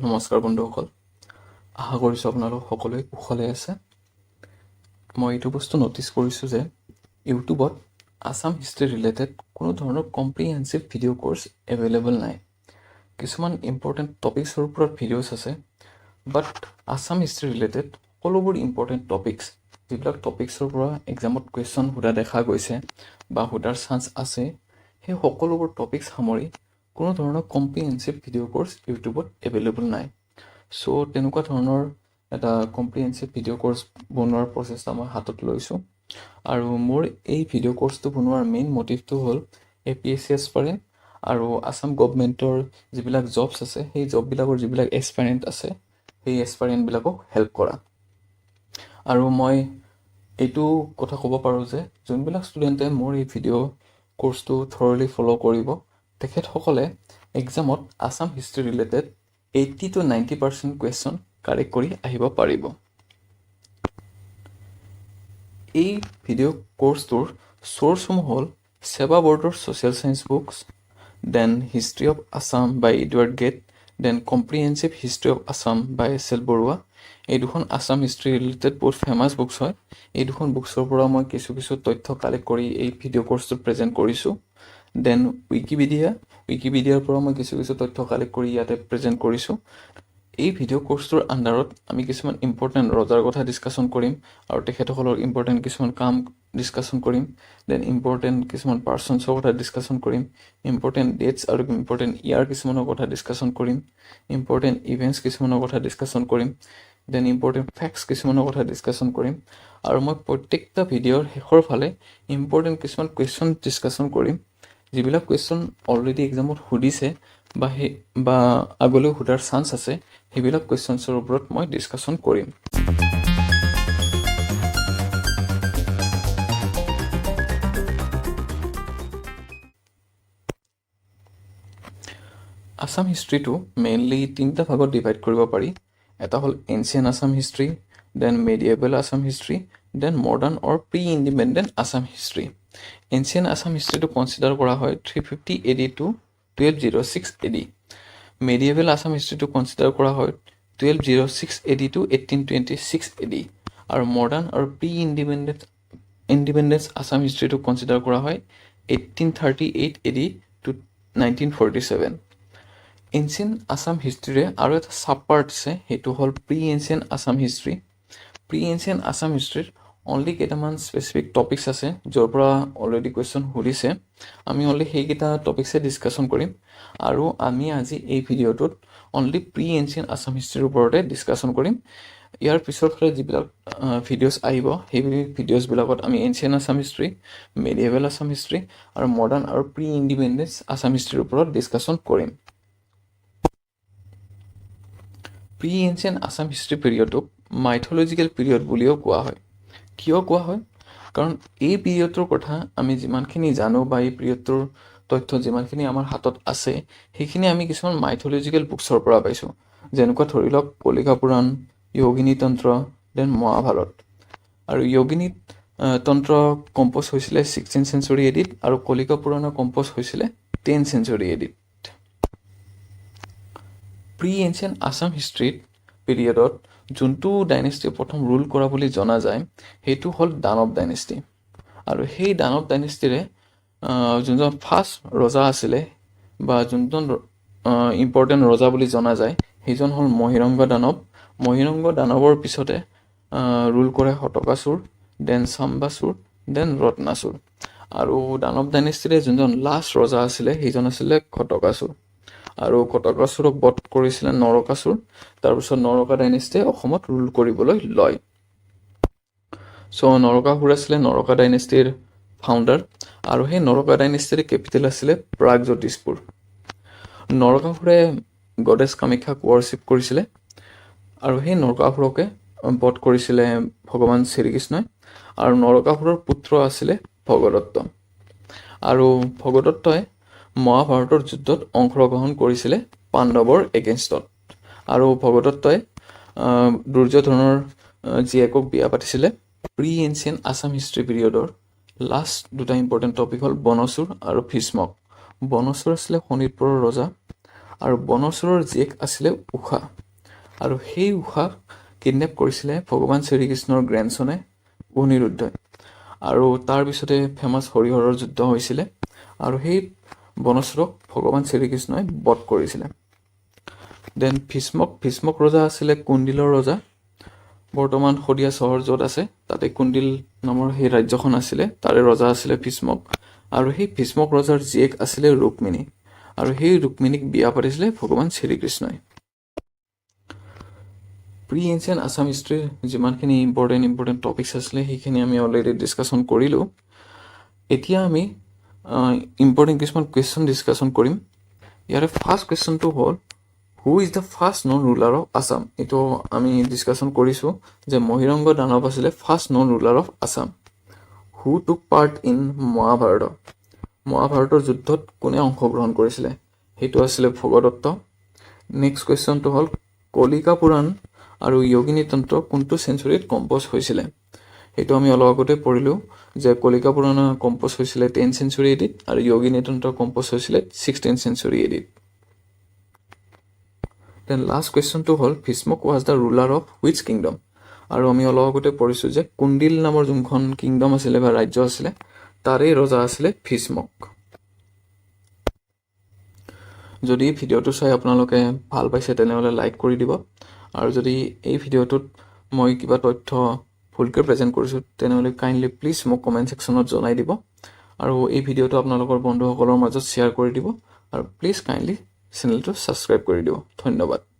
নমস্কাৰ বন্ধুসকল, আশা কৰিছোঁ আপোনালোক সকলোৱে কুশলে আছে। মই এইটো বস্তু নটিচ কৰিছোঁ যে ইউটিউবত আছাম হিষ্ট্ৰী ৰিলেটেড কোনো ধৰণৰ কম্প্ৰিহেনচিভ ভিডিঅ' কোৰ্চ এভেইলেবল নাই। কিছুমান ইম্পৰ্টেণ্ট টপিক্সৰ ওপৰত ভিডিঅ'ছ আছে, বাট আছাম হিষ্ট্ৰী ৰিলেটেড সকলোবোৰ ইম্পৰ্টেণ্ট টপিক্স, যিবিলাক টপিক্সৰ পৰা এক্সামত কুৱেশ্যন সোধা দেখা গৈছে বা সোধাৰ চান্স আছে, সেই সকলোবোৰ টপিক্স সামৰি কোনো ধৰণৰ কম্প্ৰিহেনচিভ ভিডিঅ' কোৰ্চ ইউটিউবত এভেইলেবল নাই। চ' তেনেকুৱা ধৰণৰ এটা কম্প্ৰিহেনচিভ ভিডিঅ' কোৰ্চ বনোৱাৰ প্ৰচেষ্টা মই হাতত লৈছোঁ। আৰু মোৰ এই ভিডিঅ' কোৰ্চটো বনোৱাৰ মেইন মটিভটো হ'ল APSC এছপাৰেণ্ট আৰু আছাম গভমেণ্টৰ যিবিলাক জবছ আছে, সেই জববিলাকৰ যিবিলাক এছপাৰেণ্ট আছে, সেই এছপাৰেণ্টবিলাকক হেল্প কৰা। আৰু মই এইটো কথা ক'ব পাৰোঁ যে যোনবিলাক ষ্টুডেণ্টে মোৰ এই ভিডিঅ' কোৰ্চটো থৰলি ফ'ল' কৰিব, তেখেতসকলে এক্সামত Assam history related 80 to 90% question correct কৰি আহিব পাৰিব। এই ভিডিঅ' কোৰ্চটোৰ চ'ৰ্চসমূহ হ'ল ছেবা বৰ্ডৰ social science books, then history of Assam by Edward Gait, then comprehensive history of Assam by SL Barua. এই দুখন আছাম হিষ্ট্ৰী ৰিলেটেড বহুত ফেমাছ বুকছ হয়। এই দুখন বুকছৰ পৰা মই কিছু তথ্য কালেক্ট কৰি এই ভিডিঅ' কোৰ্চটোত প্ৰেজেণ্ট কৰিছোঁ। দেন উইকিপিডিয়াৰ পৰা মই কিছু তথ্য কালেক্ট কৰি ইয়াতে প্ৰেজেণ্ট কৰিছোঁ। এই ভিডিঅ' কোৰ্চটোৰ আণ্ডাৰত আমি কিছুমান ইম্পৰ্টেণ্ট ৰজাৰ কথা ডিছকাশ্যন কৰিম আৰু তেখেতসকলৰ ইম্পৰ্টেণ্ট কিছুমান কাম ডিছকাশ্যন কৰিম। দেন ইম্পৰ্টেণ্ট কিছুমান পাৰ্চনছৰ কথা ডিছকাশ্যন কৰিম, ইম্পৰ্টেণ্ট ডেটছ আৰু ইম্পৰ্টেণ্ট ইয়াৰ কিছুমানৰ কথা ডিছকাশ্যন কৰিম, ইম্পৰ্টেণ্ট ইভেণ্টছ কিছুমানৰ কথা ডিছকাশ্যন কৰিম, দেন ইম্পৰ্টেণ্ট ফেক্টছ কিছুমানৰ কথা ডিছকাশ্যন কৰিম। আৰু মই প্ৰত্যেকটা ভিডিঅ'ৰ শেষৰ ফালে ইম্পৰ্টেণ্ট কিছুমান কুৱেশ্যন ডিছকাশ্যন কৰিম, যিবিলাক কুৱেশ্যন অলৰেডি এক্সামত সুধিছে বা আগলৈ সোধাৰ চান্স আছে, সেইবিলাক কুৱেশ্যনছৰ ওপৰত মই ডিছকাশ্যন কৰিম। আছাম হিষ্ট্ৰীটো মেইনলি 3টা ভাগত ডিভাইড কৰিব পাৰি। এটা হ'ল ancient Assam history, then medieval Assam history, then modern or pre independent Assam history. Ancient Assam হিষ্ট্ৰীটো কনচিডাৰ কৰা হয় 350 AD to 1206 AD। Medieval Assam হিষ্ট্ৰীটো কনচিডাৰ কৰা হয় 1206 AD to 1826 AD। আৰু মডাৰ্ণ আৰু প্ৰি ইণ্ডিপেণ্ডেন্স আছাম হিষ্ট্ৰীটো কনচিডাৰ কৰা হয় 1838 AD to 1947। এনচিয়েণ্ট আছাম হিষ্ট্ৰীৰে আৰু এটা ছাব পাৰ্ট আছে, সেইটো হ'ল pre ancient Assam history. Pre ancient Assam হিষ্ট্ৰীত only কেইটামান স্পেচিফিক টপিক্স আছে, য'ৰ পৰা অলৰেডি কুৱেশ্যন সুধিছে। আমি অনলি সেইকেইটা টপিক্সে ডিছকাশ্যন কৰিম। আৰু আমি আজি এই ভিডিঅ'টোত অনলি প্ৰি এনচিয়েণ্ট আছাম হিষ্ট্ৰীৰ ওপৰতে ডিছকাশ্যন কৰিম। ইয়াৰ পিছৰ ফালে যিবিলাক ভিডিঅ'ছ আহিব, সেই ভিডিঅ'ছবিলাকত আমি ancient Assam history, medieval Assam history আৰু মডাৰ্ণ আৰু প্ৰি ইণ্ডিপেণ্ডেন্স আছাম হিষ্ট্ৰীৰ ওপৰত ডিছকাশ্যন কৰিম। প্ৰি এনচিয়েণ্ট আছাম হিষ্ট্ৰী পিৰিয়ডটোক মাইথলজিকেল পিৰিয়ড বুলিও কোৱা হয়। কিয় কোৱা হয়? কাৰণ এই পিৰিয়ডটোৰ কথা আমি যিমানখিনি জানো বা এই পিৰিয়ডটোৰ তথ্য যিমানখিনি আমাৰ হাতত আছে, সেইখিনি আমি কিছুমান মাইথলজিকেল বুকছৰ পৰা পাইছোঁ। যেনেকুৱা ধৰি লওক কলিকা পুৰাণ, য়োগিনী তন্ত্ৰ, দেন মহাভাৰত। আৰু য়োগিনী তন্ত্ৰ কম্প'জ হৈছিলে 16th century AD আৰু কলিকা পুৰাণৰ কম্প'জ হৈছিলে 10th century AD। Pre ancient Assam হিষ্ট্ৰীত পিৰিয়ডত যোনটো ডাইনেষ্টি প্ৰথম ৰুল কৰা বুলি জনা যায়, সেইটো হ'ল দানৱ ডাইনেষ্টি। আৰু সেই দানৱ ডাইনেষ্টিৰে যোনজন ফাৰ্ষ্ট ৰজা আছিলে বা যোনজন ইম্পৰ্টেণ্ট ৰজা বুলি জনা যায়, সেইজন হ'ল মহিৰংগ দানৱ। মহিৰংগ দানৱৰ পিছতে ৰুল কৰে শতকাসুৰ, দেন চাম্বাসুৰ, দেন ৰত্নাসুৰ। আৰু দানৱ ডাইনেষ্টিৰে যোনজন লাষ্ট ৰজা আছিলে, সেইজন আছিলে ঘটকাসুৰ। আৰু ঘটকাসুৰক বধ কৰিছিলে নৰকাসুৰ। তাৰপিছত নৰকা ডাইনেষ্টিয়ে অসমত ৰুল কৰিবলৈ লয়। চ' নৰকাসুৰ আছিলে নৰকা ডাইনেষ্টিৰ ফাউণ্ডাৰ, আৰু সেই নৰকা ডাইনেষ্টিৰ কেপিটেল আছিলে প্ৰাগজ্যোতিষপুৰ। নৰকাসুৰে গডেছ কামাখ্যাক ৱৰ্শ্বিপ কৰিছিলে, আৰু সেই নৰকাসুৰকে বধ কৰিছিলে ভগৱান শ্ৰীকৃষ্ণই। আৰু নৰকাসুৰৰ পুত্ৰ আছিলে ভগদত্ত। আৰু ভগদত্তই মহাভাৰতৰ যুদ্ধত অংশগ্ৰহণ কৰিছিলে পাণ্ডৱৰ এগেইনষ্টত। আৰু ভগদত্তই দুৰ্যোধনৰ জীয়েকক বিয়া পাতিছিলে। প্ৰি এনচিয়েণ্ট আছাম হিষ্ট্ৰী পিৰিয়ডৰ লাষ্ট দুটা ইম্পৰ্টেণ্ট টপিক হ'ল বনচুৰ আৰু ভীষ্মক। বনচুৰ আছিলে শোণিতপুৰৰ ৰজা, আৰু বনচৰৰ জীয়েক আছিলে উষা আৰু সেই উষাক কিডনেপ কৰিছিলে ভগৱান শ্ৰীকৃষ্ণৰ গ্ৰেণ্ডছনে অনিৰুদ্ধই আৰু তাৰ পিছতে ফেমাছ হৰিহৰৰ যুদ্ধ হৈছিলে আৰু সেই বনচৰক ভগৱান শ্ৰীকৃষ্ণই বধ কৰিছিলে দেন ভীষ্মক ৰজা আছিলে কুণ্ডিলৰ ৰজা বৰ্তমান শদিয়া চহৰ য'ত আছে তাতে কুণ্ডিল নামৰ সেই ৰাজ্যখন আছিলে তাৰে ৰজা আছিলে ভীষ্মক আৰু সেই ভীষ্মক ৰজাৰ জীয়েক আছিলে ৰুক্মিণী আৰু সেই ৰুক্মিণীক বিয়া পাতিছিলে ভগৱান শ্ৰীকৃষ্ণই প্ৰি এনচিয়েণ্ট আছাম হিষ্ট্ৰীৰ যিমানখিনি ইম্পৰ্টেণ্ট টপিকছ আছিলে সেইখিনি আমি অলৰেডি ডিছকাশ্যন কৰিলোঁ এতিয়া আমি ইম্পৰ্টেণ্ট কিছুমান কুৱেশ্যন ডিছকাশ্যন কৰিম ইয়াৰে ফাৰ্ষ্ট কুৱেশ্যনটো হ'ল who is the first known ruler of Assam এইটো আমি ডিছকাশ্যন কৰিছোঁ যে মহিৰংগ দানৱ আছিলে first known ruler of Assam who took part in মহাভাৰতৰ যুদ্ধত কোনে অংশগ্ৰহণ কৰিছিলে সেইটো আছিলে ভগদত্ত নেক্সট কুৱেশ্যনটো হ'ল কলিকা পুৰাণ আৰু য়োগিনী তন্ত্ৰ কোনটো চেঞ্চুৰীত কম্প'জ হৈছিলে সেইটো আমি অলপ আগতে পঢ়িলোঁ যে কলিকা পুৰাণ কম্প'জ হৈছিলে 10th century AD আৰু য়োগিনী তন্ত্ৰ কম্প'জ হৈছিলে 16th century AD then last কুৱেশ্যনটো হ'ল Bhishmaka was the ruler of which kingdom আৰু আমি অলপ আগতে পঢ়িছোঁ যে কুণ্ডিল নামৰ যোনখন কিংডম আছিলে বা ৰাজ্য আছিলে তাৰে ৰজা আছিলে ভীষ্মক যদি ভিডিঅ'টো চাই আপোনালোকে ভাল পাইছে তেনেহ'লে লাইক কৰি দিব আৰু যদি এই ভিডিঅ'টোত মই কিবা তথ্য ভুলকৈ প্ৰেজেণ্ট কৰিছোঁ তেনেহ'লে কাইণ্ডলি প্লিজ মোক কমেণ্ট ছেকশ্যনত জনাই দিব আৰু এই ভিডিঅ'টো আপোনালোকৰ বন্ধুসকলৰ মাজত শ্বেয়াৰ কৰি দিব আৰু প্লিজ কাইণ্ডলি চেনেলটো ছাবস্ক্ৰাইব কৰি দিব ধন্যবাদ